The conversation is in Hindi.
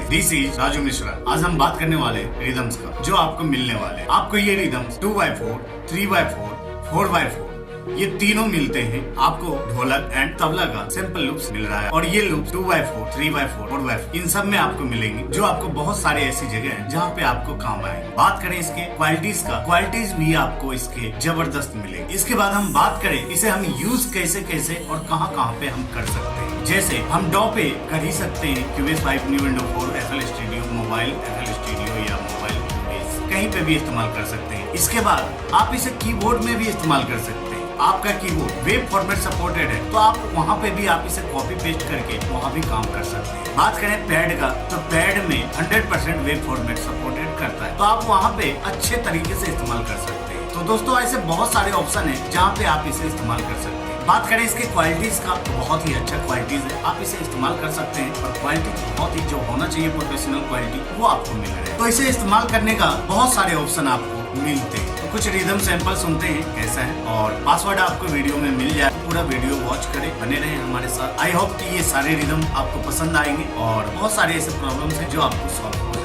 This is Raju Mishra. आज हम बात करने वाले रिदम्स का जो आपको मिलने वाले। आपको ये रिदम्स 2x4, 3x4, 4x4 ये तीनों मिलते हैं। आपको ढोलक एंड तबला का सिंपल लूप्स मिल रहा है और ये लूप्स 2x4, 3x4, 4x4 इन सब में आपको मिलेंगे, जो आपको बहुत सारे ऐसी जगह हैं जहाँ पे आपको काम आएंगे। बात करें इसके क्वालिटीज का, क्वालिटीज भी आपको इसके जबरदस्त मिलेंगे। इसके बाद हम बात करें इसे हम यूज कैसे कैसे और कहाँ पे हम कर सकते हैं। जैसे हम डॉ पे कर ही सकते हैं, QS5, new window 4, FL studio, mobile FL studio या मोबाइल कहीं पे भी इस्तेमाल कर सकते हैं। इसके बाद आप इसे कीबोर्ड में भी इस्तेमाल कर सकते हैं। आपका कीबोर्ड वेब फॉर्मेट सपोर्टेड है तो आप वहाँ पे भी आप इसे कॉपी पेस्ट करके वहाँ भी काम कर सकते हैं। बात करें पैड का, तो पैड में 100% वेब फॉर्मेट सपोर्टेड करता है, तो आप वहाँ पे अच्छे तरीके से इस्तेमाल कर सकते हैं। तो दोस्तों ऐसे बहुत सारे ऑप्शन है जहाँ पे आप इसे इस्तेमाल कर सकते हैं। बात करें इसके क्वालिटीज का, तो बहुत ही अच्छा क्वालिटीज है, आप इसे इस्तेमाल कर सकते हैं और क्वालिटी बहुत ही जो होना चाहिए प्रोफेशनल क्वालिटी वो आपको मिल रहा है। तो इसे इस्तेमाल करने का बहुत सारे ऑप्शन आपको मिलते हैं। तो कुछ रिदम सैंपल सुनते हैं कैसा है और पासवर्ड आपको वीडियो में मिल जाए। पूरा वीडियो वॉच करें, बने रहे हमारे साथ। आई होप कि ये सारे रिदम आपको पसंद आएंगे और बहुत सारे ऐसे प्रॉब्लम्स हैं जो आपको सॉल्व